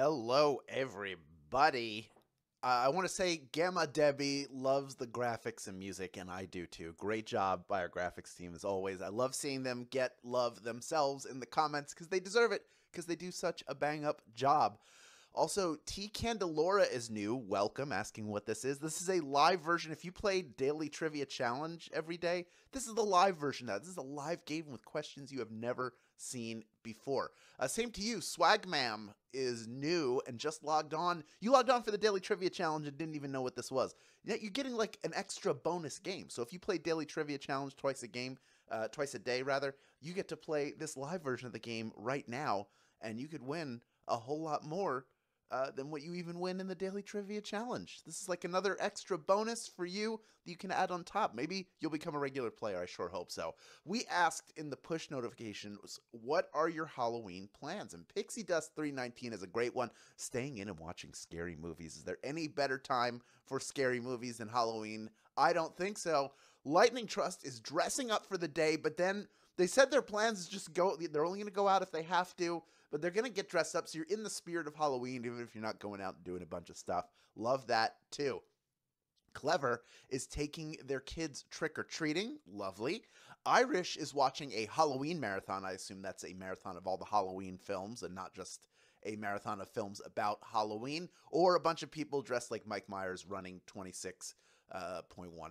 Hello, everybody. I want to say Gamma Debbie loves the graphics and music, and I do too. Great job by our graphics team as always. I love seeing them get love themselves in the comments because they deserve it, because they do such a bang-up job. Also, T. Candelora is new. Welcome, asking what this is. This is a live version. If you play Daily Trivia Challenge every day, this is the live version now. This is a live game with questions you have never seen before. Same to you. Swagmam is new and just logged on. You logged on for the Daily Trivia Challenge and didn't even know what this was. Yet you're getting like an extra bonus game. So if you play Daily Trivia Challenge twice a day, you get to play this live version of the game right now, and you could win a whole lot more than what you even win in the Daily Trivia Challenge. This is like another extra bonus for you that you can add on top. Maybe you'll become a regular player. I sure hope so. We asked in the push notifications, what are your Halloween plans? And Pixie Dust 319 is a great one. Staying in and watching scary movies. Is there any better time for scary movies than Halloween? I don't think so. Lightning Trust is dressing up for the day, but then they said their plans is just they're only going to go out if they have to. But they're going to get dressed up, so you're in the spirit of Halloween, even if you're not going out and doing a bunch of stuff. Love that, too. Clever is taking their kids trick-or-treating. Lovely. Irish is watching a Halloween marathon. I assume that's a marathon of all the Halloween films and not just a marathon of films about Halloween. Or a bunch of people dressed like Mike Myers running 26.1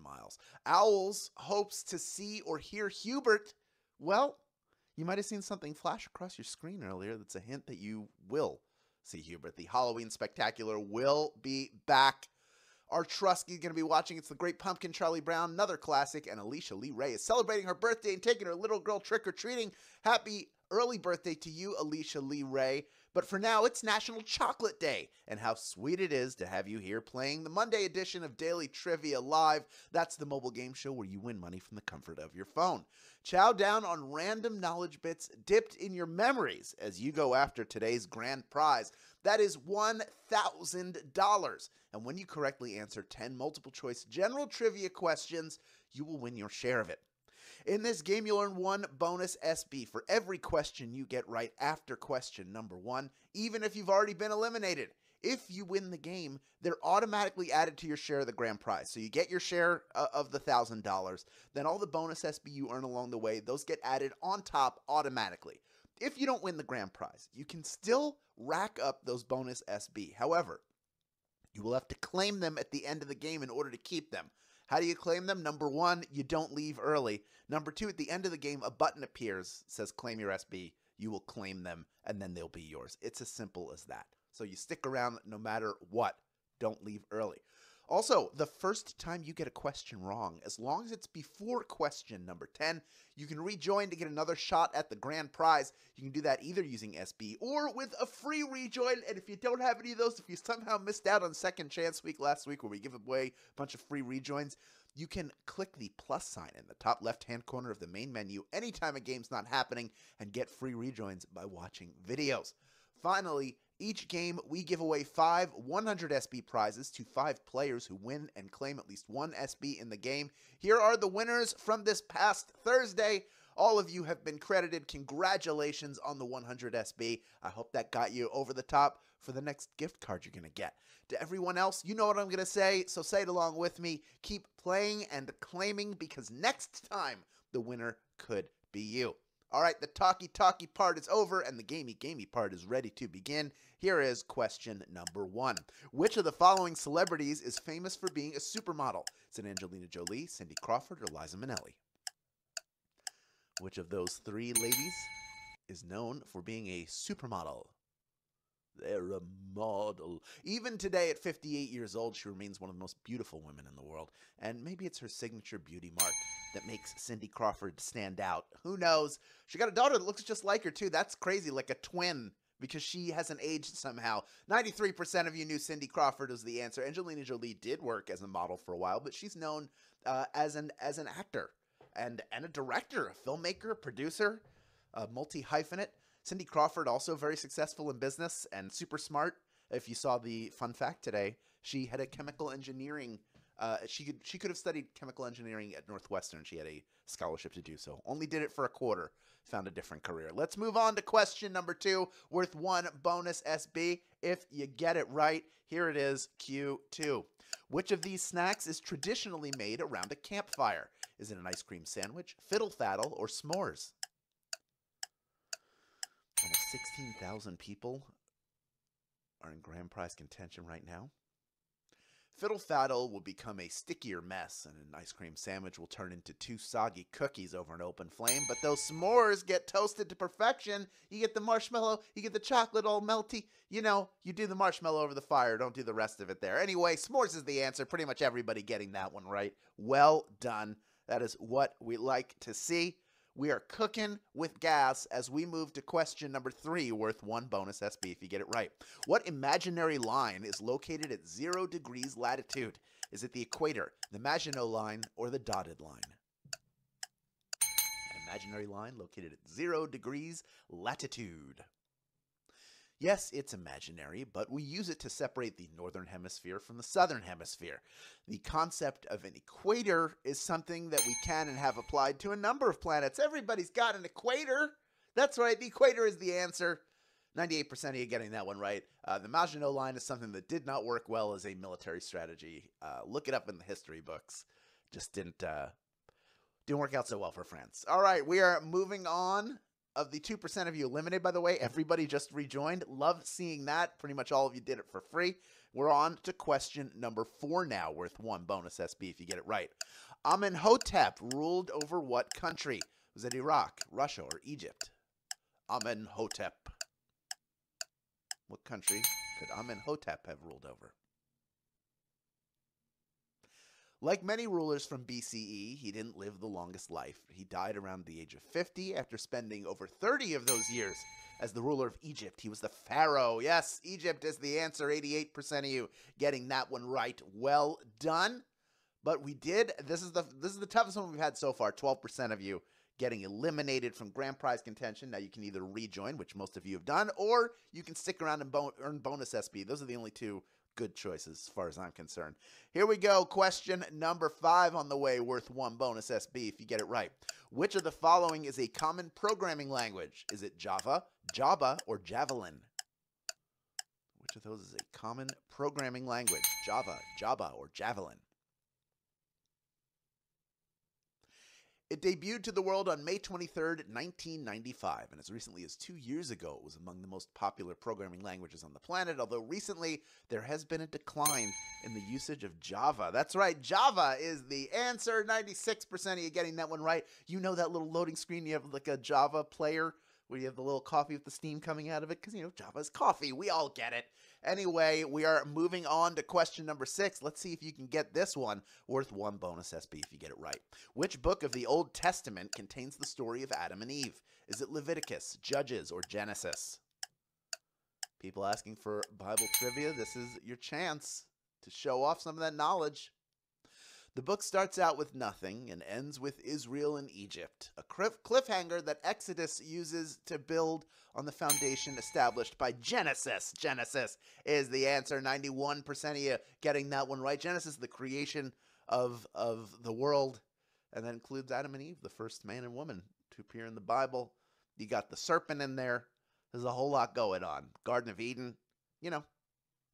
miles. Owls hopes to see or hear Hubert. Well, you might have seen something flash across your screen earlier that's a hint that you will see Hubert. The Halloween Spectacular will be back. Our Trusky is going to be watching It's the Great Pumpkin, Charlie Brown, another classic, and Alicia Lee Ray is celebrating her birthday and taking her little girl trick-or-treating. Happy early birthday to you, Alicia Lee Ray. But for now, it's National Chocolate Day, and how sweet it is to have you here playing the Monday edition of Daily Trivia Live. That's the mobile game show where you win money from the comfort of your phone. Chow down on random knowledge bits dipped in your memories as you go after today's grand prize. That is $1,000. And when you correctly answer 10 multiple choice general trivia questions, you will win your share of it. In this game, you'll earn one bonus SB for every question you get right after question number 1, even if you've already been eliminated. If you win the game, they're automatically added to your share of the grand prize. So you get your share of the $1,000. Then all the bonus SB you earn along the way, those get added on top automatically. If you don't win the grand prize, you can still rack up those bonus SB. However, you will have to claim them at the end of the game in order to keep them. How do you claim them? Number 1, you don't leave early. Number 2, at the end of the game, a button appears, says claim your SB. You will claim them, and then they'll be yours. It's as simple as that. So you stick around no matter what. Don't leave early. Also, the first time you get a question wrong, as long as it's before question number 10, you can rejoin to get another shot at the grand prize. You can do that either using SB or with a free rejoin. And if you don't have any of those, if you somehow missed out on Second Chance Week last week where we give away a bunch of free rejoins, you can click the plus sign in the top left-hand corner of the main menu anytime a game's not happening and get free rejoins by watching videos. Finally, each game, we give away 5 100 SB prizes to 5 players who win and claim at least 1 SB in the game. Here are the winners from this past Thursday. All of you have been credited. Congratulations on the 100 SB. I hope that got you over the top for the next gift card you're going to get. To everyone else, you know what I'm going to say, so say it along with me. Keep playing and claiming, because next time the winner could be you. All right, the talky part is over and the gamey part is ready to begin. Here is question number 1. Which of the following celebrities is famous for being a supermodel? Is it Angelina Jolie, Cindy Crawford, or Liza Minnelli? Which of those 3 ladies is known for being a supermodel? They're a model. Even today, at 58 years old, she remains one of the most beautiful women in the world. And maybe it's her signature beauty mark that makes Cindy Crawford stand out. Who knows? She got a daughter that looks just like her, too. That's crazy, like a twin, because she hasn't aged somehow. 93% of you knew Cindy Crawford was the answer. Angelina Jolie did work as a model for a while, but she's known as an actor and a director, a filmmaker, a producer, a multi-hyphenate. Cindy Crawford, also very successful in business and super smart. If you saw the fun fact today, she had a chemical engineering She could have studied chemical engineering at Northwestern. She had a scholarship to do so. Only did it for a quarter. Found a different career. Let's move on to question number 2, worth 1 bonus SB. If you get it right, here it is, Q2. Which of these snacks is traditionally made around a campfire? Is it an ice cream sandwich, fiddle faddle, or s'mores? Almost 16,000 people are in grand prize contention right now. Fiddle faddle will become a stickier mess, and an ice cream sandwich will turn into 2 soggy cookies over an open flame. But those s'mores get toasted to perfection. You get the marshmallow, you get the chocolate all melty. You know, you do the marshmallow over the fire. Don't do the rest of it there. Anyway, s'mores is the answer. Pretty much everybody getting that one right. Well done. That is what we like to see. We are cooking with gas as we move to question number 3, worth 1 bonus SB if you get it right. What imaginary line is located at 0 degrees latitude? Is it the equator, the Maginot Line, or the dotted line? An imaginary line located at 0 degrees latitude. Yes, it's imaginary, but we use it to separate the northern hemisphere from the southern hemisphere. The concept of an equator is something that we can and have applied to a number of planets. Everybody's got an equator. That's right, the equator is the answer. 98% of you getting that one right. The Maginot Line is something that did not work well as a military strategy. Look it up in the history books. Just didn't work out so well for France. All right, we are moving on. Of the 2% of you eliminated, by the way, everybody just rejoined. Love seeing that. Pretty much all of you did it for free. We're on to question number 4 now, worth 1 bonus SB if you get it right. Amenhotep ruled over what country? Was it Iraq, Russia, or Egypt? Amenhotep. What country could Amenhotep have ruled over? Like many rulers from BCE, he didn't live the longest life. He died around the age of 50 after spending over 30 of those years as the ruler of Egypt. He was the pharaoh. Yes, Egypt is the answer. 88% of you getting that one right. Well done. But we did. This is the toughest one we've had so far. 12% of you getting eliminated from grand prize contention. Now you can either rejoin, which most of you have done, or you can stick around and earn bonus SB. Those are the only 2 good choices as far as I'm concerned. Here we go. Question number 5 on the way, worth 1 bonus SB if you get it right. Which of the following is a common programming language? Is it Java, Java, or Javelin? Which of those is a common programming language? Java, Java, or Javelin? It debuted to the world on May 23rd, 1995, and as recently as 2 years ago, it was among the most popular programming languages on the planet, although recently there has been a decline in the usage of Java. That's right, Java is the answer. 96% of you getting that one right. You know that little loading screen, you have like a Java player where you have the little coffee with the steam coming out of it, because, you know, Java is coffee. We all get it. Anyway, we are moving on to question number 6. Let's see if you can get this one, worth 1 bonus SB if you get it right. Which book of the Old Testament contains the story of Adam and Eve? Is it Leviticus, Judges, or Genesis? People asking for Bible trivia, this is your chance to show off some of that knowledge. The book starts out with nothing and ends with Israel and Egypt, a cliffhanger that Exodus uses to build on the foundation established by Genesis. Genesis is the answer. 91% of you getting that one right. Genesis, the creation of the world, and that includes Adam and Eve, the first man and woman to appear in the Bible. You got the serpent in there. There's a whole lot going on. Garden of Eden, you know.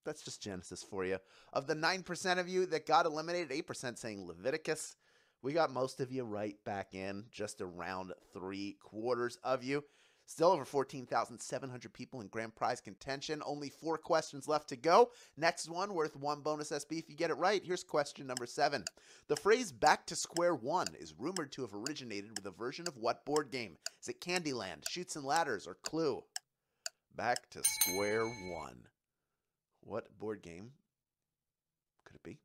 That's just Genesis for you. Of the 9% of you that got eliminated, 8% saying Leviticus. We got most of you right back in, just around 3/4 of you. Still over 14,700 people in grand prize contention. Only 4 questions left to go. Next one, worth 1 bonus SB if you get it right. Here's question number 7. The phrase back to square one is rumored to have originated with a version of what board game? Is it Candyland, Chutes and Ladders, or Clue? Back to square one. What board game could it be?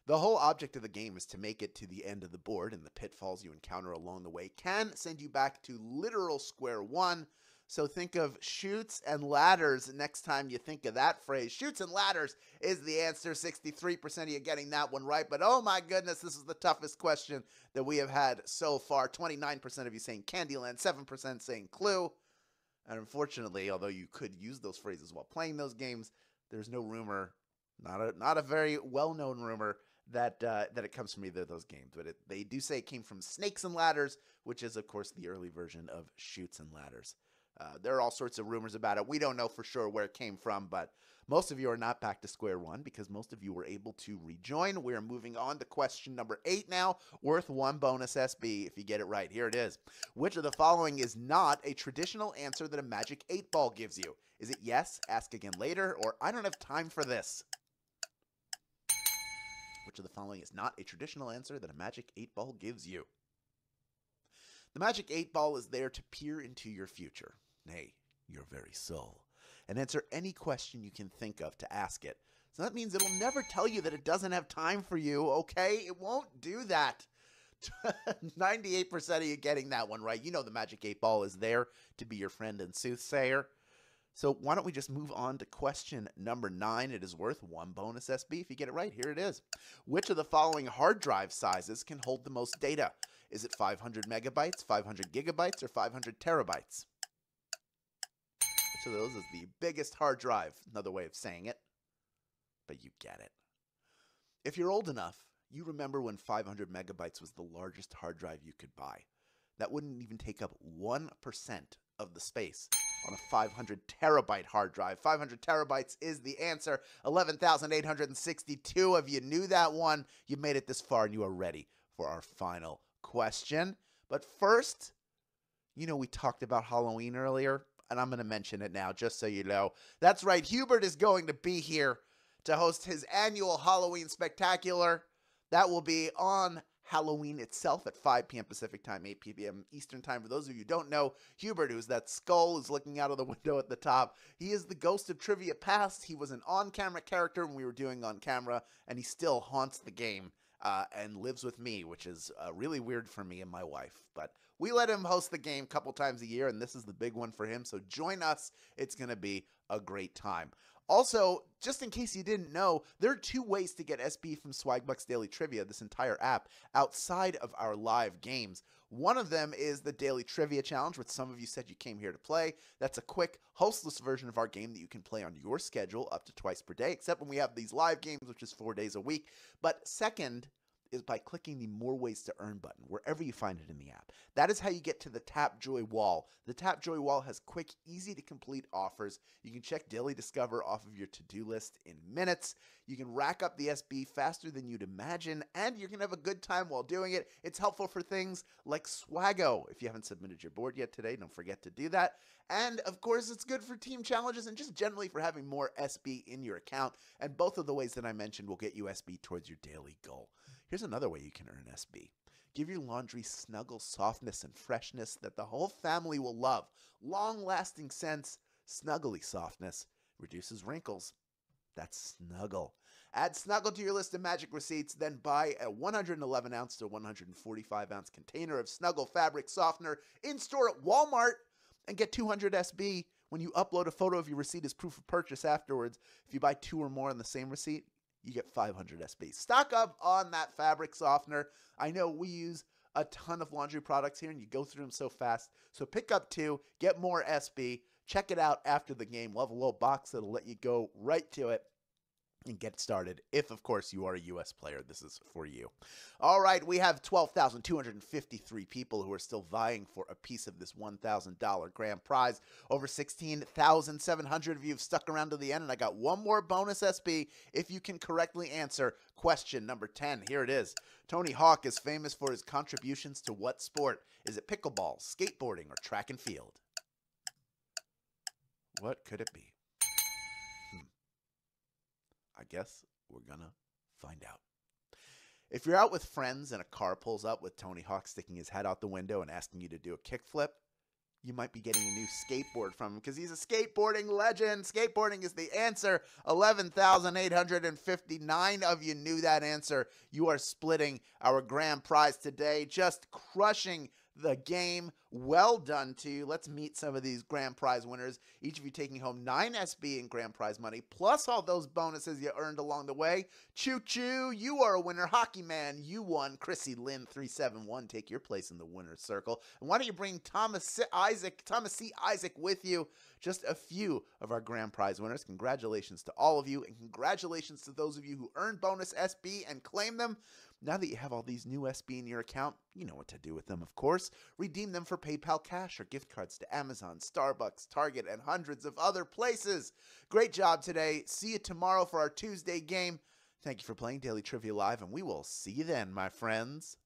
The whole object of the game is to make it to the end of the board, and the pitfalls you encounter along the way can send you back to literal square one. So think of Chutes and Ladders next time you think of that phrase. Chutes and Ladders is the answer. 63% of you getting that one right. But oh my goodness, this is the toughest question that we have had so far. 29% of you saying Candyland, 7% saying Clue. And unfortunately, although you could use those phrases while playing those games, there's no rumor Not a very well-known rumor that it comes from either of those games, but they do say it came from Snakes and Ladders, which is, of course, the early version of Chutes and Ladders. There are all sorts of rumors about it. We don't know for sure where it came from, but most of you are not back to square one because most of you were able to rejoin. We're moving on to question number 8 now, worth 1 bonus SB if you get it right. Here it is. Which of the following is not a traditional answer that a Magic 8 Ball gives you? Is it yes, ask again later, or I don't have time for this? Which of the following is not a traditional answer that a Magic 8 Ball gives you? The Magic 8 Ball is there to peer into your future, nay, your very soul, and answer any question you can think of to ask it. So that means it'll never tell you that it doesn't have time for you, okay? It won't do that. 98% of you getting that one right. You know the Magic 8 Ball is there to be your friend and soothsayer. So why don't we just move on to question number 9. It is worth 1 bonus SB if you get it right. Here it is. Which of the following hard drive sizes can hold the most data? Is it 500 megabytes, 500 gigabytes, or 500 terabytes? Which of those is the biggest hard drive? Another way of saying it, but you get it. If you're old enough, you remember when 500 megabytes was the largest hard drive you could buy. That wouldn't even take up 1% of the space on a 500 terabyte hard drive. 500 terabytes is the answer. 11,862 of you knew that one. You made it this far and you are ready for our final question. But first, you know we talked about Halloween earlier, and I'm going to mention it now just so you know. That's right, Hubert is going to be here to host his annual Halloween Spectacular. That will be on Halloween itself at 5 p.m. Pacific time, 8 p.m. Eastern time. For those of you who don't know, Hubert, who's that skull who's looking out of the window at the top, he is the ghost of Trivia Past. He was an on-camera character when we were doing on camera, and he still haunts the game and lives with me, which is really weird for me and my wife. But we let him host the game a couple times a year, and this is the big one for him. So join us. It's going to be a great time. Also, just in case you didn't know, there are 2 ways to get SB from Swagbucks Daily Trivia, this entire app, outside of our live games. One of them is the Daily Trivia Challenge, which some of you said you came here to play. That's a quick, hostless version of our game that you can play on your schedule up to twice per day, except when we have these live games, which is 4 days a week. But second is by clicking the More Ways to Earn button, wherever you find it in the app. That is how you get to the Tap Joy Wall. The Tap Joy Wall has quick, easy-to-complete offers. You can check Daily Discover off of your to-do list in minutes. You can rack up the SB faster than you'd imagine, and you're going to have a good time while doing it. It's helpful for things like Swaggo. If you haven't submitted your board yet today, don't forget to do that. And, of course, it's good for team challenges and just generally for having more SB in your account. And both of the ways that I mentioned will get you SB towards your daily goal. Here's another way you can earn SB. Give your laundry snuggle softness and freshness that the whole family will love. Long-lasting scents, snuggly softness, reduces wrinkles. That's Snuggle. Add Snuggle to your list of magic receipts, then buy a 111-ounce to 145-ounce container of Snuggle fabric softener in-store at Walmart and get 200 SB when you upload a photo of your receipt as proof of purchase afterwards. If you buy 2 or more on the same receipt, you get 500 SB. Stock up on that fabric softener. I know we use a ton of laundry products here, and you go through them so fast. So pick up 2, get more SB. Check it out after the game. We'll have a little box that'll let you go right to it and get started. If, of course, you are a U.S. player, this is for you. All right, we have 12,253 people who are still vying for a piece of this $1,000 grand prize. Over 16,700 of you have stuck around to the end, and I got one more bonus SB if you can correctly answer question number 10. Here it is. Tony Hawk is famous for his contributions to what sport? Is it pickleball, skateboarding, or track and field? What could it be? I guess we're gonna find out. If you're out with friends and a car pulls up with Tony Hawk sticking his head out the window and asking you to do a kickflip, you might be getting a new skateboard from him because he's a skateboarding legend. Skateboarding is the answer. 11,859 of you knew that answer. You are splitting our grand prize today, just crushing the game. Well done to you. Let's meet some of these grand prize winners. Each of you taking home 9 SB in grand prize money, plus all those bonuses you earned along the way. Choo-choo, you are a winner. Hockey Man, you won. Chrissy Lynn 371, take your place in the winner's circle. And why don't you bring Thomas C. Isaac with you? Just a few of our grand prize winners. Congratulations to all of you, and congratulations to those of you who earned bonus SB and claim them. Now that you have all these new SB in your account, you know what to do with them, of course. Redeem them for PayPal cash or gift cards to Amazon, Starbucks, Target, and hundreds of other places. Great job today. See you tomorrow for our Tuesday game. Thank you for playing Daily Trivia Live, and we will see you then, my friends.